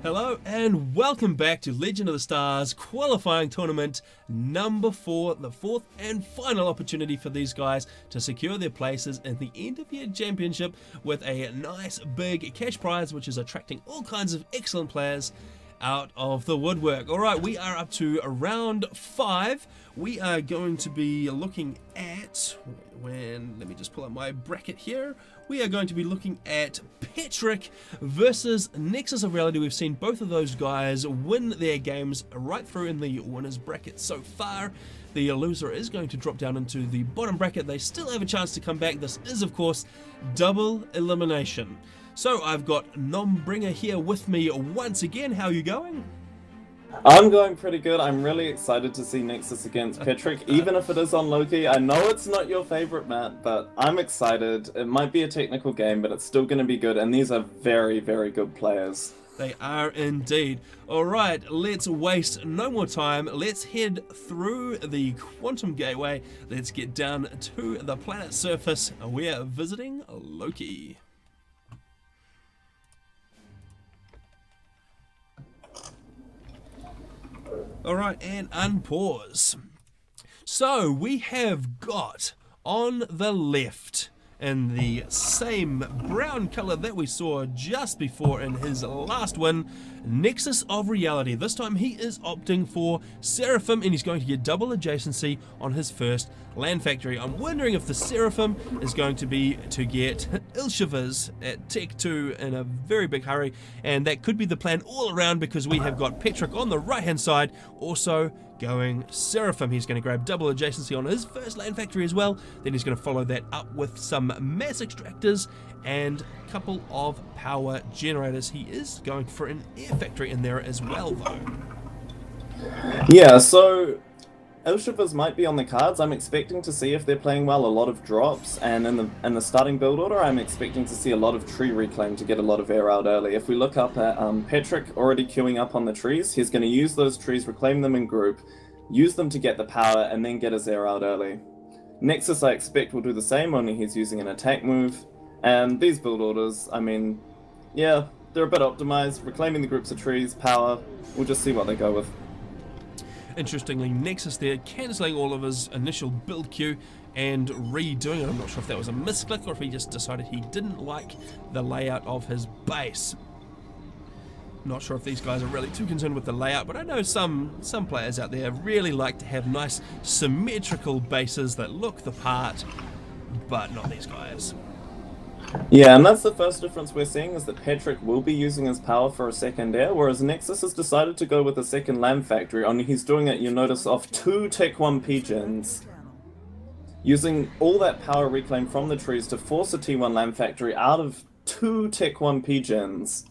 Hello and welcome back to Legend of the Stars qualifying tournament number 4, the fourth and final opportunity for these guys to secure their places in the end of year championship with a nice big cash prize which is attracting all kinds of excellent players out of the woodwork. Alright, we are up to round 5. We are going to be looking at, let me just pull up my bracket here. We are going to be looking at Petric versus Nexus of Reality. We've seen both of those guys win their games right through in the winners bracket so far. The loser is going to drop down into the bottom bracket. They still have a chance to come back. This is, of course, double elimination. So I've got Nombringer here with me once again. How are you going? I'm going pretty good. I'm really excited to see Nexus against Petric, even if it is on Loki. I know it's not your favorite, Matt, but I'm excited. It might be a technical game, but it's still going to be good, and these are very, very good players. They are indeed. Alright, let's waste no more time. Let's head through the Quantum Gateway. Let's get down to the planet surface. We're visiting Loki. Alright, and unpause. So we have got on the left, in the same brown color that we saw just before in his last win, Nexus of Reality. This time he is opting for Seraphim and he's going to get double adjacency on his first land factory. I'm wondering if the Seraphim is going to be to get Ilshivas at Tech 2 in a very big hurry, and that could be the plan all around because we have got Petric on the right hand side also going Seraphim. He's going to grab double adjacency on his first land factory as well. Then he's going to follow that up with some mass extractors and a couple of power generators. He is going for an air factory in there as well though. Yeah, so Ilshivas might be on the cards. I'm expecting to see, if they're playing well, a lot of drops, and in the starting build order I'm expecting to see a lot of tree reclaim to get a lot of air out early. If we look up at Petric already queuing up on the trees, he's going to use those trees, reclaim them in group, use them to get the power, and then get his air out early. Nexus I expect will do the same, only he's using an attack move. And these build orders, I mean, yeah, they're a bit optimized, reclaiming the groups of trees, power, we'll just see what they go with. Interestingly, Nexus there cancelling all of his initial build queue and redoing it. I'm not sure if that was a misclick or if he just decided he didn't like the layout of his base. Not sure if these guys are really too concerned with the layout, but I know some players out there really like to have nice symmetrical bases that look the part, but not these guys. Yeah, and that's the first difference we're seeing, is that Petric will be using his power for a second air, whereas Nexus has decided to go with a second land factory, only he's doing it, you'll notice, off 2 Tech 1 P-Gens. Using all that power reclaim from the trees to force a T1 land factory out of 2 Tech 1 P-Gens.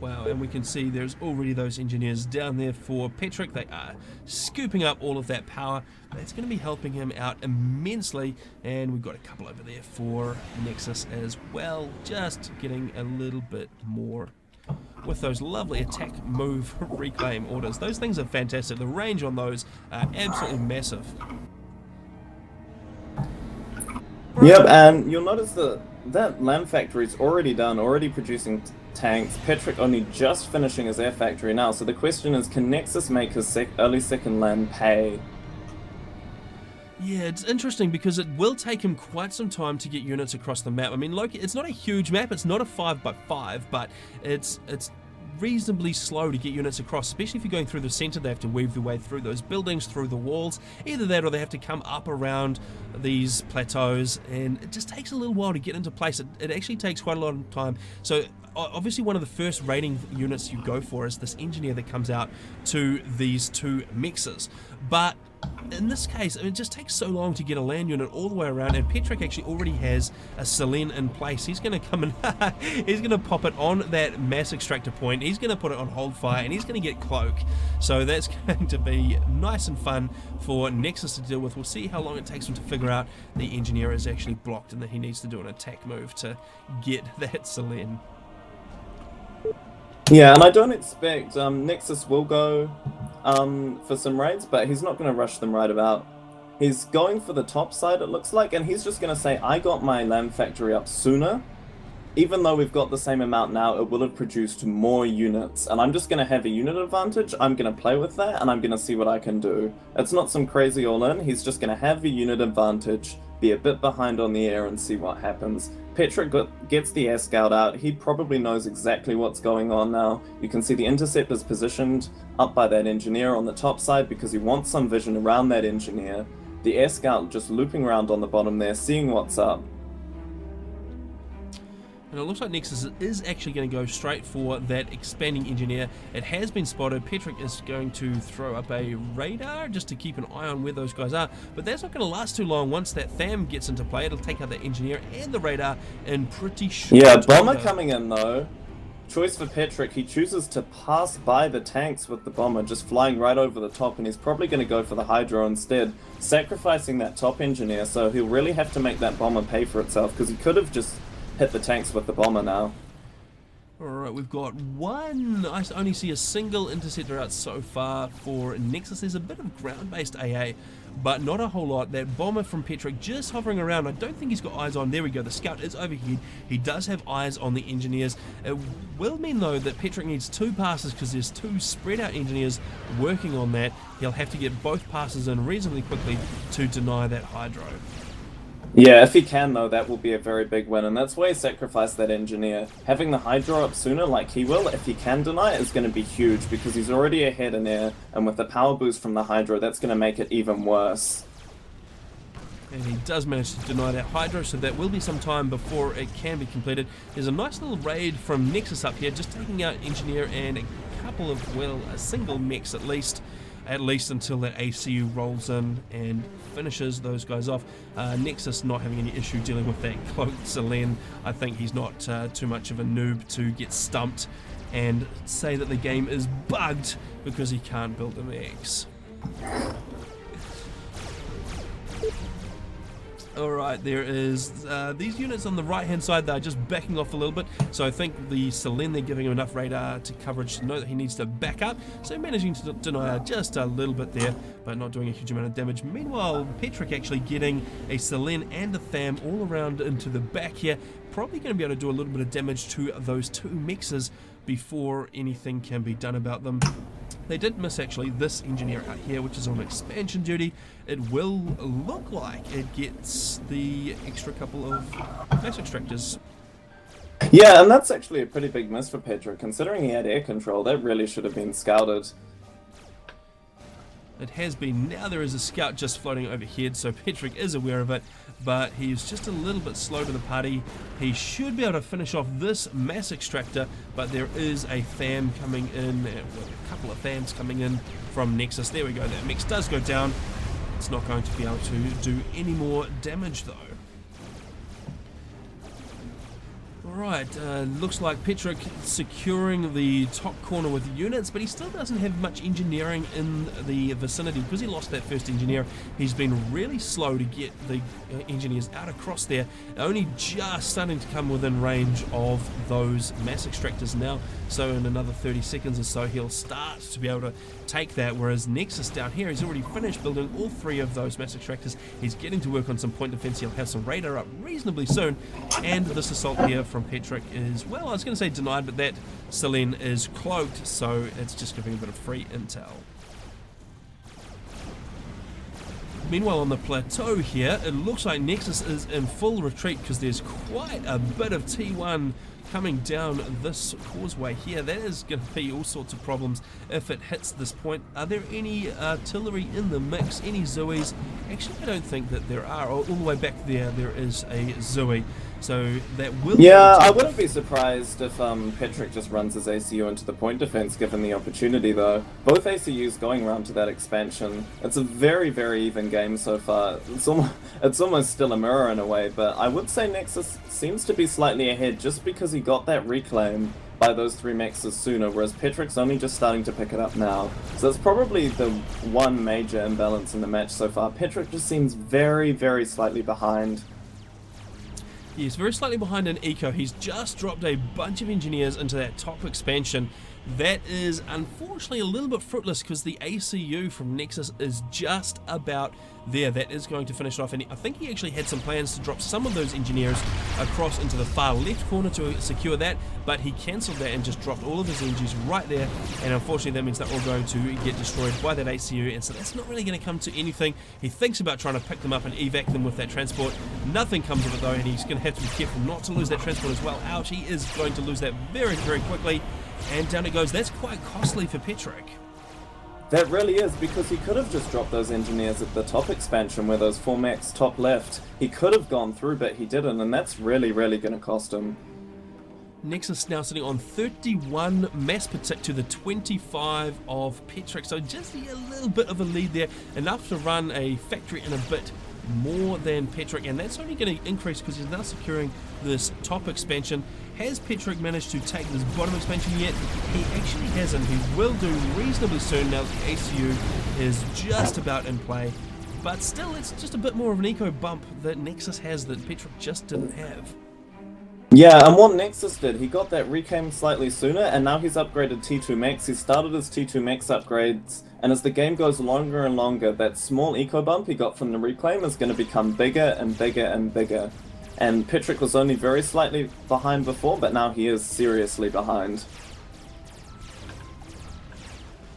Wow, and we can see there's already those engineers down there for Petric. They are scooping up all of that power. That's going to be helping him out immensely. And we've got a couple over there for Nexus as well. Just getting a little bit more with those lovely attack move reclaim orders. Those things are fantastic. The range on those are absolutely massive. Yep, and you'll notice that land factory is already done, already producing tanks. Petric only just finishing his air factory now, so the question is, can Nexus make his early second land pay? Yeah, it's interesting because it will take him quite some time to get units across the map. I mean, Loki, it's not a huge map, it's not a 5x5, but it's reasonably slow to get units across, especially if you're going through the center. They have to weave their way through those buildings, through the walls. Either that or they have to come up around these plateaus, and it just takes a little while to get into place. It actually takes quite a lot of time. So obviously one of the first raiding units you go for is this engineer that comes out to these 2 mixers. But in this case, it just takes so long to get a land unit all the way around, and Petric actually already has a Selene in place. He's going to come and he's going to pop it on that mass extractor point. He's going to put it on hold fire, and he's going to get cloak. So that's going to be nice and fun for Nexus to deal with. We'll see how long it takes him to figure out the engineer is actually blocked and that he needs to do an attack move to get that Selene. Yeah, and I don't expect Nexus will go for some raids, but he's not going to rush them right about. He's going for the top side, it looks like, and he's just going to say, I got my land factory up sooner even though we've got the same amount now, it will have produced more units. And I'm just going to have a unit advantage. I'm going to play with that, and I'm going to see what I can do. It's not some crazy all-in. He's just going to have a unit advantage, be a bit behind on the air, and see what happens. Petric gets the air scout out. He probably knows exactly what's going on now. You can see the interceptor's positioned up by that engineer on the top side because he wants some vision around that engineer. The air scout just looping around on the bottom there, seeing what's up. And it looks like Nexus is actually going to go straight for that expanding engineer. It has been spotted. Petric is going to throw up a radar just to keep an eye on where those guys are. But that's not going to last too long. Once that THAM gets into play, it'll take out the engineer and the radar in pretty short Yeah, bomber order. coming in though. Choice for Petric. He chooses to pass by the tanks with the bomber, just flying right over the top, and he's probably going to go for the Hydra instead, sacrificing that top engineer, so he'll really have to make that bomber pay for itself, because he could have just hit the tanks with the bomber now. Alright, we've got one. I only see a single interceptor out so far for Nexus. There's a bit of ground-based AA, but not a whole lot. That bomber from Petric just hovering around. I don't think he's got eyes on. There we go. The scout is overhead. He does have eyes on the engineers. It will mean, though, that Petric needs 2 passes because there's 2 spread-out engineers working on that. He'll have to get both passes in reasonably quickly to deny that Hydro. Yeah, if he can though, that will be a very big win, and that's why he sacrificed that engineer. Having the Hydra up sooner like he will, if he can deny it, is going to be huge, because he's already ahead in air, and with the power boost from the Hydra, that's going to make it even worse. And he does manage to deny that Hydro, so that will be some time before it can be completed. There's a nice little raid from Nexus up here, just taking out Engineer and a couple of, well, a single mechs at least until that ACU rolls in and finishes those guys off. Nexus not having any issue dealing with that cloaked Selene. I think he's not too much of a noob to get stumped and say that the game is bugged because he can't build the mechs. Alright, there is these units on the right hand side, they're just backing off a little bit, so I think the Selene, they're giving him enough radar to coverage to know that he needs to back up, so managing to deny just a little bit there, but not doing a huge amount of damage. Meanwhile, Petric actually getting a Selene and a THAM all around into the back here, probably going to be able to do a little bit of damage to those 2 mexes before anything can be done about them. They did miss actually this engineer out here, which is on expansion duty. It will look like it gets the extra couple of mass extractors. Yeah, and that's actually a pretty big miss for Petric, considering he had air control. That really should have been scouted. It has been. Now there is a scout just floating overhead, so Petric is aware of it, but he's just a little bit slow to the party. He should be able to finish off this mass extractor, but there is a THAM coming in, well, a couple of THAMs coming in from Nexus. There we go, that mix does go down. It's not going to be able to do any more damage though. Alright, looks like Petric securing the top corner with units, but he still doesn't have much engineering in the vicinity. Because he lost that first engineer, he's been really slow to get the engineers out across there, only just starting to come within range of those mass extractors now. So in another 30 seconds or so, he'll start to be able to take that, whereas Nexus down here, he's already finished building all 3 of those mass extractors. He's getting to work on some point defense. He'll have some radar up reasonably soon, and this assault here from Petric is, well, I was going to say denied, but that Selene is cloaked, so it's just giving a bit of free intel. Meanwhile, on the plateau here, it looks like Nexus is in full retreat because there's quite a bit of T1 coming down this causeway here. That is going to be all sorts of problems if it hits this point. Are there any artillery in the mix? Any Zoes? Actually, I don't think that there are. All the way back there, there is a Zoe. So that will... Yeah, I wouldn't be surprised if Petric just runs his ACU into the point defense given the opportunity though. Both ACUs going around to that expansion. It's a very, very even game so far. It's almost still a mirror in a way, but I would say Nexus seems to be slightly ahead just because he got that reclaim by those 3 mexes sooner, whereas Petric's only just starting to pick it up now. So that's probably the one major imbalance in the match so far. Petric just seems very, very slightly behind. He's very slightly behind in eco. He's just dropped a bunch of engineers into that top expansion. That is unfortunately a little bit fruitless because the ACU from Nexus is just about there. That is going to finish it off, and I think he actually had some plans to drop some of those engineers across into the far left corner to secure that, but he cancelled that and just dropped all of his engines right there, and unfortunately that means they're all going to get destroyed by that ACU, and so that's not really going to come to anything. He thinks about trying to pick them up and evac them with that transport. Nothing comes of it though, and he's going to have to be careful not to lose that transport as well. Ouch, he is going to lose that very, very quickly, and down it goes. That's quite costly for Petric. That really is, because he could have just dropped those engineers at the top expansion where those 4 max top left. He could have gone through, but he didn't, and that's really, really going to cost him. Nexus now sitting on 31 mass partic to the 25 of Petric, so just a little bit of a lead there, enough to run a factory in a bit more than Petric, and that's only going to increase because he's now securing this top expansion. Has Petric managed to take this bottom expansion yet? He actually hasn't. He will do reasonably soon now that the ACU is just about in play, but still it's just a bit more of an eco bump that Nexus has that Petric just didn't have. Yeah, and what Nexus did, he got that reclaim slightly sooner, and now he's upgraded T2 Max. He started his T2 Max upgrades, and as the game goes longer and longer, that small eco bump he got from the reclaim is going to become bigger and bigger and bigger. And Petric was only very slightly behind before, but now he is seriously behind.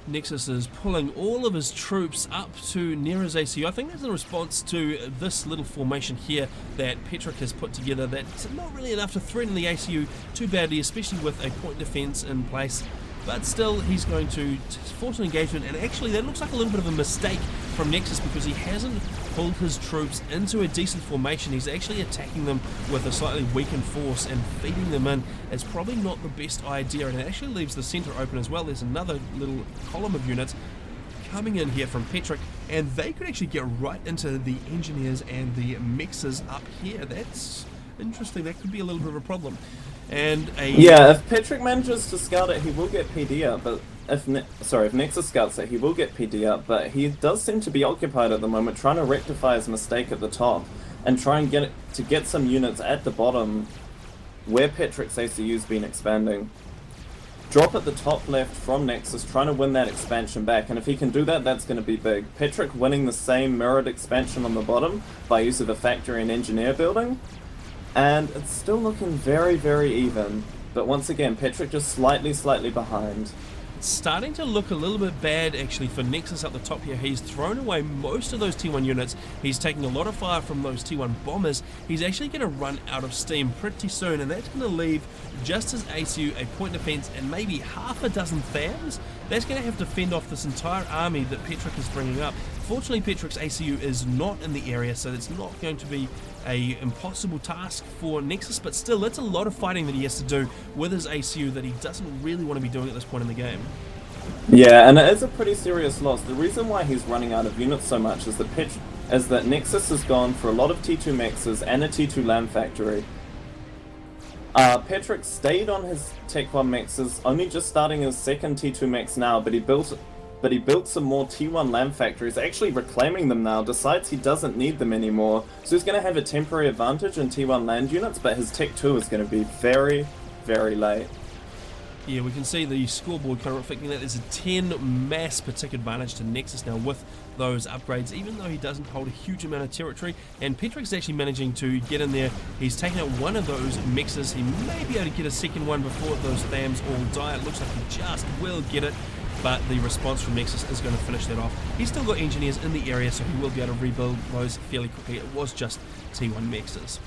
Nexus is pulling all of his troops up to near his ACU. I think that's in response to this little formation here that Petric has put together that's not really enough to threaten the ACU too badly, especially with a point defense in place. But still, he's going to force an engagement, and actually that looks like a little bit of a mistake from Nexus because he hasn't pulled his troops into a decent formation. He's actually attacking them with a slightly weakened force and feeding them in. It's probably not the best idea, and it actually leaves the center open as well. There's another little column of units coming in here from Petric, and they could actually get right into the engineers and the mixers up here. That's interesting. That could be a little bit of a problem. And yeah, if Petric manages to scout it, he will get PD up, but if Nexus scouts it, he will get PD up, but he does seem to be occupied at the moment trying to rectify his mistake at the top and try and get some units at the bottom where Petric's ACU's been expanding. Drop at the top left from Nexus, trying to win that expansion back, and if he can do that, that's going to be big. Petric winning the same mirrored expansion on the bottom by use of a factory and engineer building, and it's still looking very, very even. But once again, Petric just slightly behind. It's starting to look a little bit bad actually for Nexus up the top here. He's thrown away most of those T1 units. He's taking a lot of fire from those T1 bombers. He's actually going to run out of steam pretty soon, and that's going to leave just his ACU, a point defense, and maybe half a dozen THAMs. That's going to have to fend off this entire army that Petric is bringing up. Fortunately, Petric's ACU is not in the area, so it's not going to be a impossible task for Nexus, but still, that's a lot of fighting that he has to do with his ACU that he doesn't really want to be doing at this point in the game. Yeah, and it is a pretty serious loss. The reason why he's running out of units so much is that Nexus has gone for a lot of T2 Maxes and a T2 Land Factory. Petric stayed on his Tech 1 Maxes, only just starting his second T2 Max now, but he built some more T1 Land Factories, actually reclaiming them now, decides he doesn't need them anymore, so he's going to have a temporary advantage in T1 land units, but his Tech 2 is going to be very, very late. Yeah, we can see the scoreboard kind of reflecting that there's a 10 mass partic advantage to Nexus now with those upgrades, even though he doesn't hold a huge amount of territory, and Petric's actually managing to get in there. He's taken out one of those mixes. He may be able to get a second one before those THAMs all die. It looks like he just will get it, but the response from Nexus is going to finish that off. He's still got engineers in the area, so he will be able to rebuild those fairly quickly. It was just T1 mixes.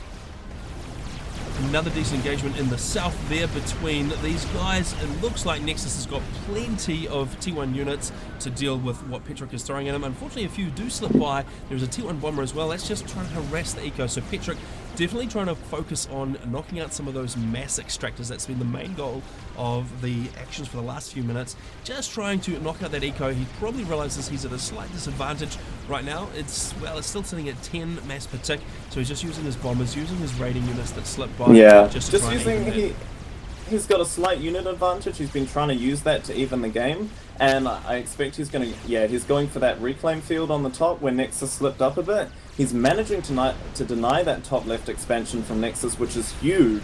Another decent engagement in the south there between these guys. It looks like Nexus has got plenty of T1 units to deal with what Petric is throwing at him. Unfortunately, a few do slip by. There's a T1 bomber as well. That's just trying to harass the eco. So Petric definitely trying to focus on knocking out some of those mass extractors. That's been the main goal of the actions for the last few minutes. Just trying to knock out that eco. He probably realizes he's at a slight disadvantage right now. It's still sitting at 10 mass per tick, so he's just using his bombers, using his raiding units that slip by. Yeah, just using he's got a slight unit advantage. He's been trying to use that to even the game, and I expect he's going to, he's going for that reclaim field on the top where Nexus slipped up a bit. He's managing to deny that top left expansion from Nexus, which is huge,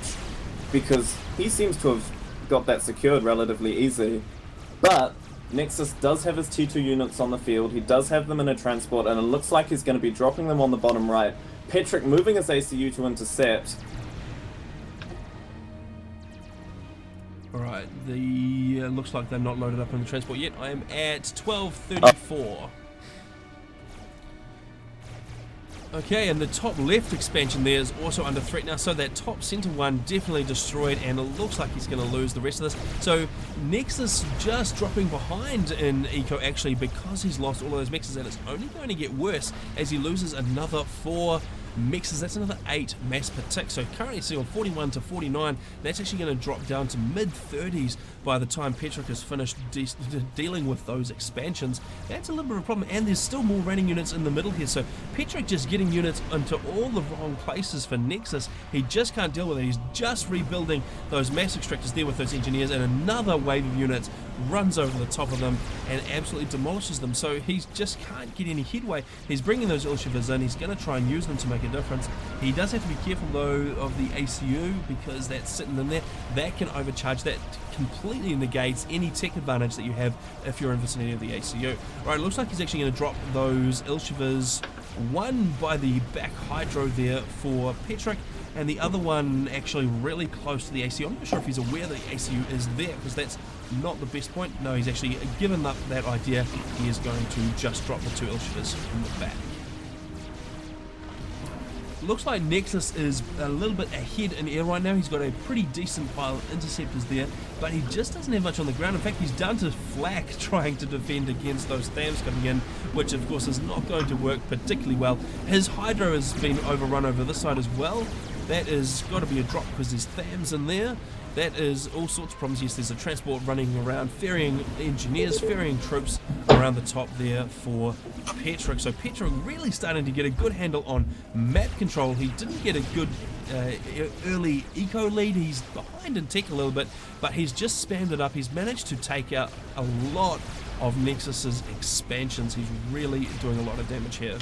because he seems to have got that secured relatively easy. But Nexus does have his T2 units on the field, he does have them in a transport, and it looks like he's going to be dropping them on the bottom right. Petric moving his ACU to intercept. Alright, looks like they're not loaded up in the transport yet. I am at 1234. Okay, and the top left expansion there is also under threat now, so that top center one definitely destroyed, and it looks like he's going to lose the rest of this. So Nexus just dropping behind in eco actually because he's lost all of those mixes, and it's only going to get worse as he loses another 4 mixes. That's another 8 mass per tick. So currently sitting on 41 to 49. That's actually going to drop down to mid-30s by the time Petric has finished dealing with those expansions. That's a little bit of a problem, and there's still more running units in the middle here. So Petric just getting units into all the wrong places for Nexus. He just can't deal with it. He's just rebuilding those mass extractors there with those engineers, and another wave of units runs over the top of them and absolutely demolishes them. So he just can't get any headway. He's bringing those Ilshivas in. He's going to try and use them to make a difference. He does have to be careful though of the ACU because that's sitting in there. That can overcharge. That completely negates any tech advantage that you have if you're in vicinity of the ACU. Right, it looks like he's actually going to drop those Ilshivas, one by the back hydro there for Petric, and the other one actually really close to the ACU. I'm not sure if he's aware that the ACU is there, because that's not the best point. No, he's actually given up that idea. He is going to just drop the 2 Ilshivas in the back. Looks like Nexus is a little bit ahead in air right now. He's got a pretty decent pile of interceptors there, but he just doesn't have much on the ground. In fact, he's down to flak trying to defend against those THAMs coming in, which of course is not going to work particularly well. His Hydro has been overrun over this side as well. That is got to be a drop because there's THAMs in there. That is all sorts of problems. Yes, there's a transport running around, ferrying engineers, ferrying troops around the top there for Petric. So Petric really starting to get a good handle on map control. He didn't get a good early eco lead. He's behind in tech a little bit, but he's just spammed it up. He's managed to take out a lot of Nexus's expansions. He's really doing a lot of damage here.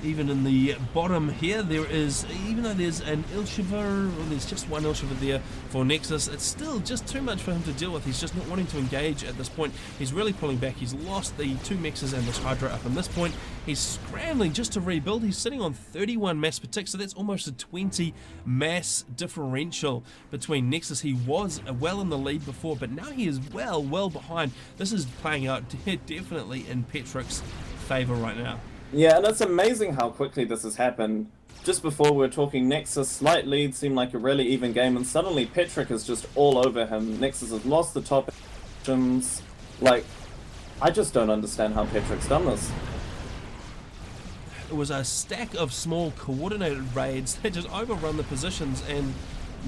Even in the bottom here, there is, even though there's an Ilshiva, or there's just one Ilshiva there for Nexus, it's still just too much for him to deal with. He's just not wanting to engage at this point. He's really pulling back. He's lost the 2 mixes and this Hydra up in this point. He's scrambling just to rebuild. He's sitting on 31 mass per tick, so that's almost a 20 mass differential between Nexus. He was well in the lead before, but now he is well behind. This is playing out definitely in Petric's favor right now. Yeah, and it's amazing how quickly this has happened. Just before we were talking Nexus, slight lead, seemed like a really even game, and suddenly Petric is just all over him. Nexus has lost the top positions. Like, I just don't understand how Petric's done this. It was a stack of small coordinated raids that just overrun the positions, and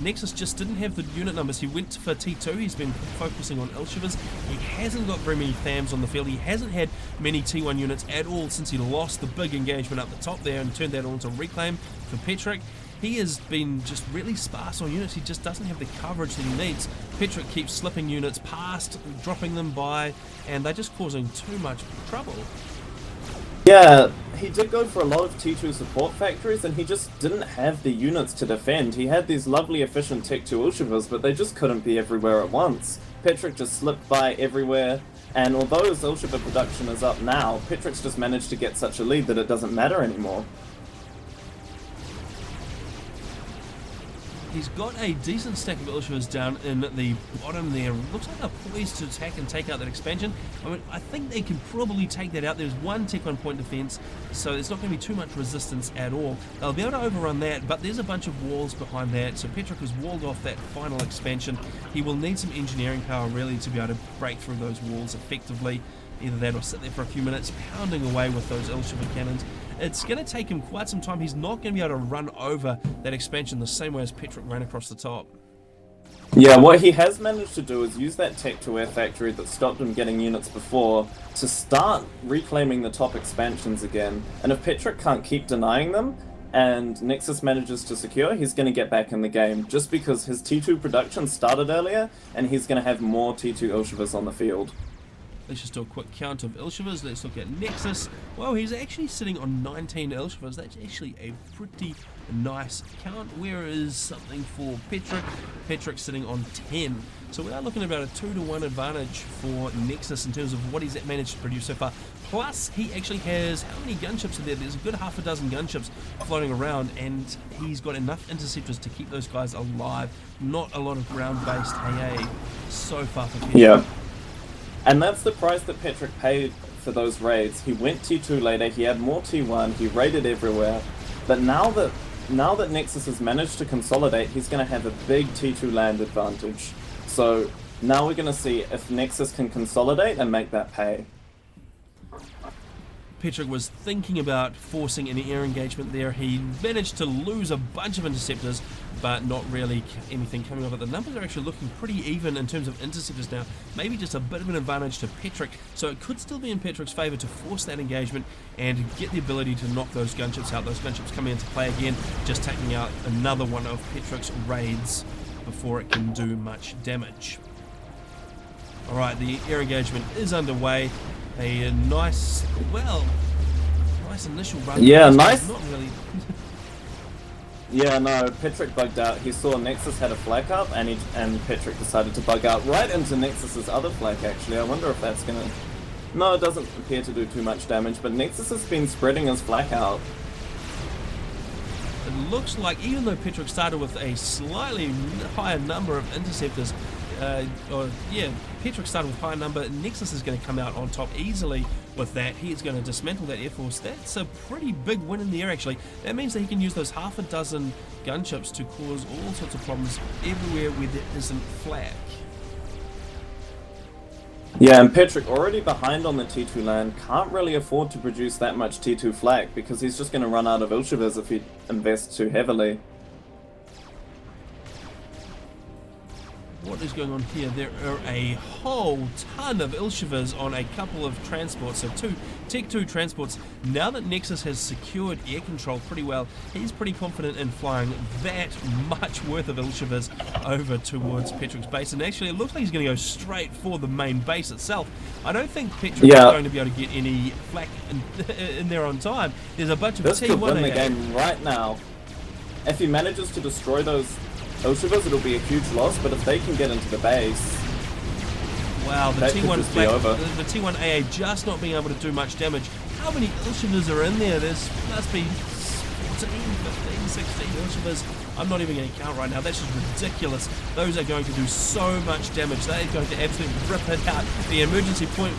Nexus just didn't have the unit numbers. He went for T2, he's been focusing on Ilshivas. He hasn't got very many THAMs on the field. He hasn't had many T1 units at all since he lost the big engagement up the top there and turned that on to reclaim for Petric. He has been just really sparse on units. He just doesn't have the coverage that he needs. Petric keeps slipping units past, dropping them by, and they're just causing too much trouble. Yeah, he did go for a lot of T2 support factories, and he just didn't have the units to defend. He had these lovely efficient Tech 2 Ilshivas, but they just couldn't be everywhere at once. Petric just slipped by everywhere, and although his Ilshiva production is up now, Petric's just managed to get such a lead that it doesn't matter anymore. He's got a decent stack of Ilshivas down in the bottom there. Looks like they're poised to attack and take out that expansion. I mean, I think they can probably take that out. There's one Tech 1 point defense, so there's not going to be too much resistance at all. They'll be able to overrun that, but there's a bunch of walls behind that, so Petric has walled off that final expansion. He will need some engineering power really to be able to break through those walls effectively. Either that or sit there for a few minutes pounding away with those Ilshiva cannons. It's going to take him quite some time. He's not going to be able to run over that expansion the same way as Petric ran across the top. Yeah, what he has managed to do is use that Tech 2 air factory that stopped him getting units before to start reclaiming the top expansions again. And if Petric can't keep denying them, and Nexus manages to secure, he's going to get back in the game, just because his T2 production started earlier, and he's going to have more T2 Ilshivas on the field. Let's just do a quick count of Ilshivas. Let's look at Nexus. Well, he's actually sitting on 19 Ilshivas. That's actually a pretty nice count. Where is something for Petric? Petric's sitting on 10. So we are looking at about a 2-to-1 advantage for Nexus in terms of what he's managed to produce so far. Plus, he actually has, how many gunships are there? There's a good half a dozen gunships floating around, and he's got enough interceptors to keep those guys alive. Not a lot of ground-based AA so far for Petric. Yeah. And that's the price that Petric paid for those raids. He went T2 later, he had more T1, he raided everywhere. But now that Nexus has managed to consolidate, he's going to have a big T2 land advantage. So now we're going to see if Nexus can consolidate and make that pay. Petric was thinking about forcing an air engagement there. He managed to lose a bunch of interceptors, but not really anything coming of it. The numbers are actually looking pretty even in terms of interceptors now. Maybe just a bit of an advantage to Petric, so it could still be in Petric's favour to force that engagement and get the ability to knock those gunships out. Those gunships coming into play again, just taking out another one of Petric's raids before it can do much damage. Alright, the air engagement is underway. A nice initial run. Yeah, nice. Not really. Yeah, no, Petric bugged out. He saw Nexus had a flak up, and Petric decided to bug out right into Nexus's other flak, actually. I wonder if that's gonna... No, it doesn't appear to do too much damage, but Nexus has been spreading his flak out. It looks like, even though Petric started with a slightly higher number of interceptors, Petric started with a higher number, Nexus is going to come out on top easily with that. He is going to dismantle that Air Force. That's a pretty big win in the air, actually. That means that he can use those half a dozen gunships to cause all sorts of problems everywhere where there isn't flak. Yeah, and Petric, already behind on the T2 land, can't really afford to produce that much T2 flak because he's just going to run out of Ilshivas if he invests too heavily. What is going on here? There are a whole ton of Ilshivas on a couple of transports, so Tech 2 transports. Now that Nexus has secured air control pretty well, he's pretty confident in flying that much worth of Ilshivas over towards Petric's base, and actually it looks like he's going to go straight for the main base itself. I don't think Petric is going to be able to get any flak in there on time. There's a bunch of T1 could win the game right now. If he manages to destroy those Ilshivas, it'll be a huge loss, but if they can get into the base... Wow, the T1 flak, the T1 AA just not being able to do much damage. How many Ilshivas are in there? There's must be 14, 15, 16 Ilshivas. I'm not even going to count right now. That's just ridiculous. Those are going to do so much damage. They're going to absolutely rip it out. The emergency point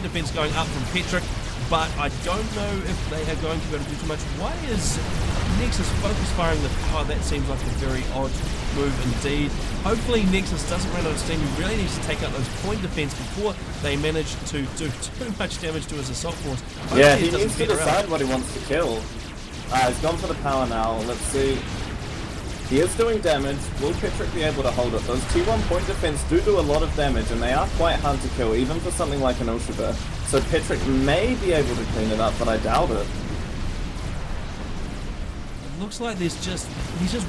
defense going up from Petric, but I don't know if they are going to be able to do too much. Why is Nexus focus firing the power? That seems like a very odd move indeed. Hopefully Nexus doesn't run out of steam. He really needs to take out those point defense before they manage to do too much damage to his assault force. Hopefully yeah, he needs to decide what he wants to kill. He's gone for the power now. Let's see. He is doing damage. Will Petric be able to hold it? Those T1 point defense do a lot of damage, and they are quite hard to kill, even for something like an Ilshiva. So Petric may be able to clean it up, but I doubt it. Looks like he's just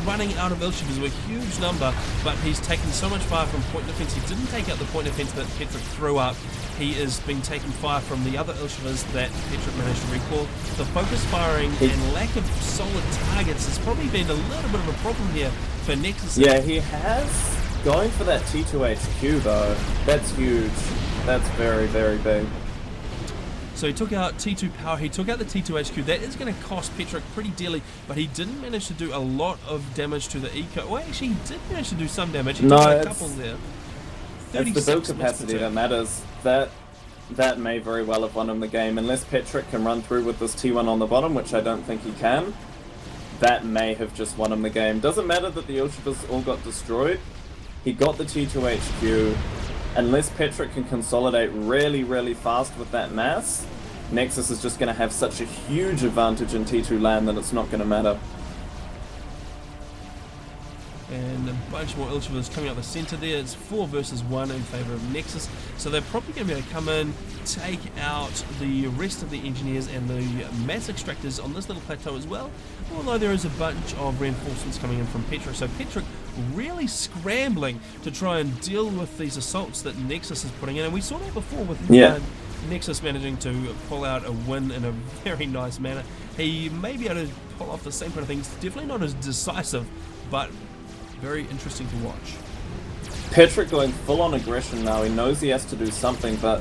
running out of Ilshivas with a huge number, but he's taken so much fire from point defense. He didn't take out the point defense that Petric threw up. He is being taking fire from the other Ilshivas that Petric managed to recall. The focus firing and lack of solid targets has probably been a little bit of a problem here for Nexus. Yeah, he has. Going for that T2 HQ though, that's huge. That's very, very big. So he took out T2 power, he took out the T2 HQ. That is going to cost Petric pretty dearly, but he didn't manage to do a lot of damage to the eco. Well, actually, he did manage to do some damage. He took out a couple there. It's the build capacity that matters. That may very well have won him the game. Unless Petric can run through with this T1 on the bottom, which I don't think he can, that may have just won him the game. Doesn't matter that the Ilshivas all got destroyed. He got the T2 HQ. Unless Petric can consolidate really, really fast with that mass, Nexus is just going to have such a huge advantage in T2 land that it's not going to matter. And a bunch more Ilshivas coming out the center there. It's 4 versus 1 in favor of Nexus. So they're probably going to be able to come in, take out the rest of the engineers and the mass extractors on this little plateau as well. Although there is a bunch of reinforcements coming in from Petric. So Petric really scrambling to try and deal with these assaults that Nexus is putting in. And we saw that before with Nexus managing to pull out a win in a very nice manner. He may be able to pull off the same kind of things. Definitely not as decisive, but very interesting to watch. Petric going full on aggression now. He knows he has to do something, but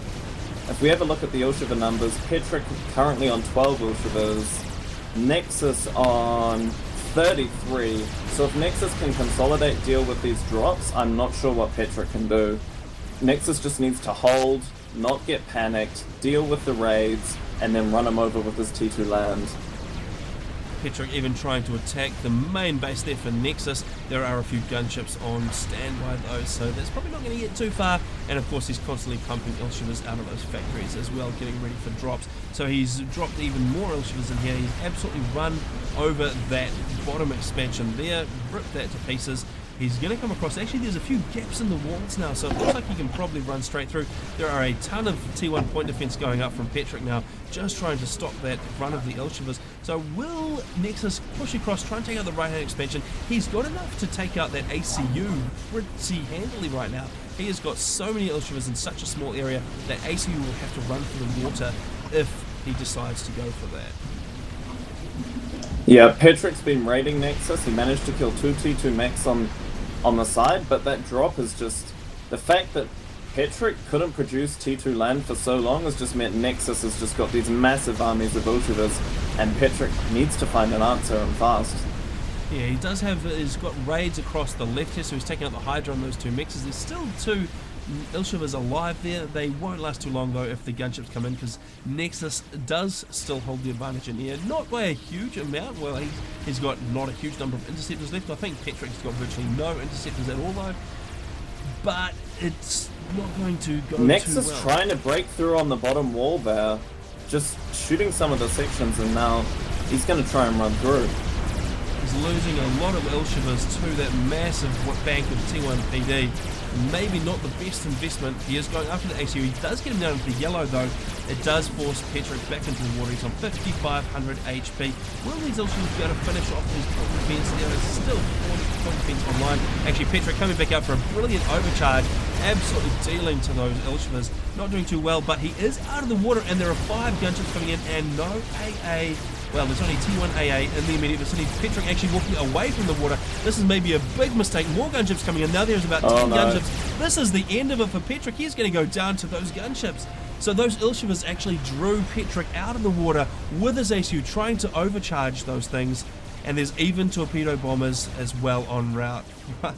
if we have a look at the Ilshiva numbers, Petric currently on 12 Ilshivas, Nexus on 33. So if Nexus can consolidate, deal with these drops, I'm not sure what Petric can do. Nexus just needs to hold, not get panicked, deal with the raids, and then run him over with his T2 land. Petric even trying to attack the main base there for Nexus. There are a few gunships on standby though, so that's probably not going to get too far. And of course he's constantly pumping Ilshivas out of those factories as well, getting ready for drops. So he's dropped even more Ilshivas in here. He's absolutely run over that bottom expansion there, ripped that to pieces. He's going to come across, actually there's a few gaps in the walls now, so it looks like he can probably run straight through. There are a ton of T1 point defense going up from Petric now, just trying to stop that run of the Ilshivas. So will Nexus push across, try and take out the right hand expansion? He's got enough to take out that ACU pretty handily right now. He has got so many Ilshivas in such a small area that ACU will have to run for the water if he decides to go for that. Yeah, Petric's been raiding Nexus. He managed to kill 2 T2 mechs on the side, but that drop is just... The fact that Petric couldn't produce T2 land for so long has just meant Nexus has just got these massive armies of Ilshivas, and Petric needs to find an answer and fast. Yeah, he does have... He's got raids across the left here, so he's taking out the Hydra on those 2 mixes. There's still 2 Ilshivas alive there. They won't last too long though if the gunships come in, because Nexus does still hold the advantage in here, not by a huge amount. Well, he's got not a huge number of interceptors left. I think Petric's got virtually no interceptors at all though, but it's not going to go Nexus too well. Trying to break through on the bottom wall there, just shooting some of the sections, and now he's going to try and run through. He's losing a lot of Ilshivas to that massive bank of T1 PD. Maybe not the best investment. He is going after the ACU. He does get him down into yellow though. It does force Petric back into the water. He's on 5,500 HP. Will these Ilshivas be able to finish off these point defense? There is still 40 point defense online. Actually, Petric coming back out for a brilliant overcharge. Absolutely dealing to those Ilshivas. Not doing too well, but he is out of the water, and there are 5 gunships coming in and no AA. Well, there's only T1 AA in the immediate vicinity. Petric actually walking away from the water. This is maybe a big mistake. More gunships coming in. Now there's about 10 gunships. This is the end of it for Petric. He's going to go down to those gunships. So those Ilshivas actually drew Petric out of the water with his ACU, trying to overcharge those things. And there's even torpedo bombers as well en route.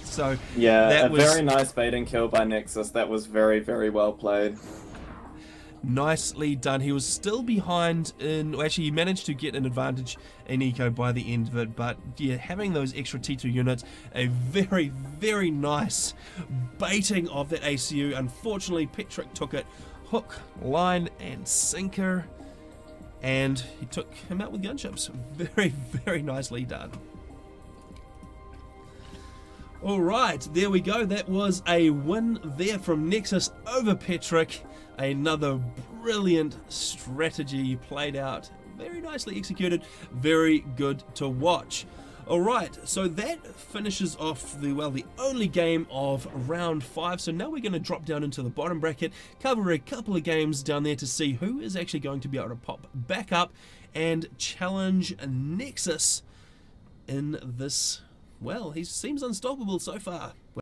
So yeah, that was very nice bait and kill by Nexus. That was very, very well played. Nicely done. He was still behind in... Actually, he managed to get an advantage in eco by the end of it, but yeah, having those extra T2 units, a very, very nice baiting of that ACU. Unfortunately, Petric took it hook, line, and sinker, and he took him out with gunships. Very, very nicely done. Alright, there we go. That was a win there from Nexus over Petric. Another brilliant strategy played out, very nicely executed, very good to watch. Alright, so that finishes off the only game of round 5. So now we're going to drop down into the bottom bracket, cover a couple of games down there to see who is actually going to be able to pop back up and challenge Nexus in this. Well, he seems unstoppable so far.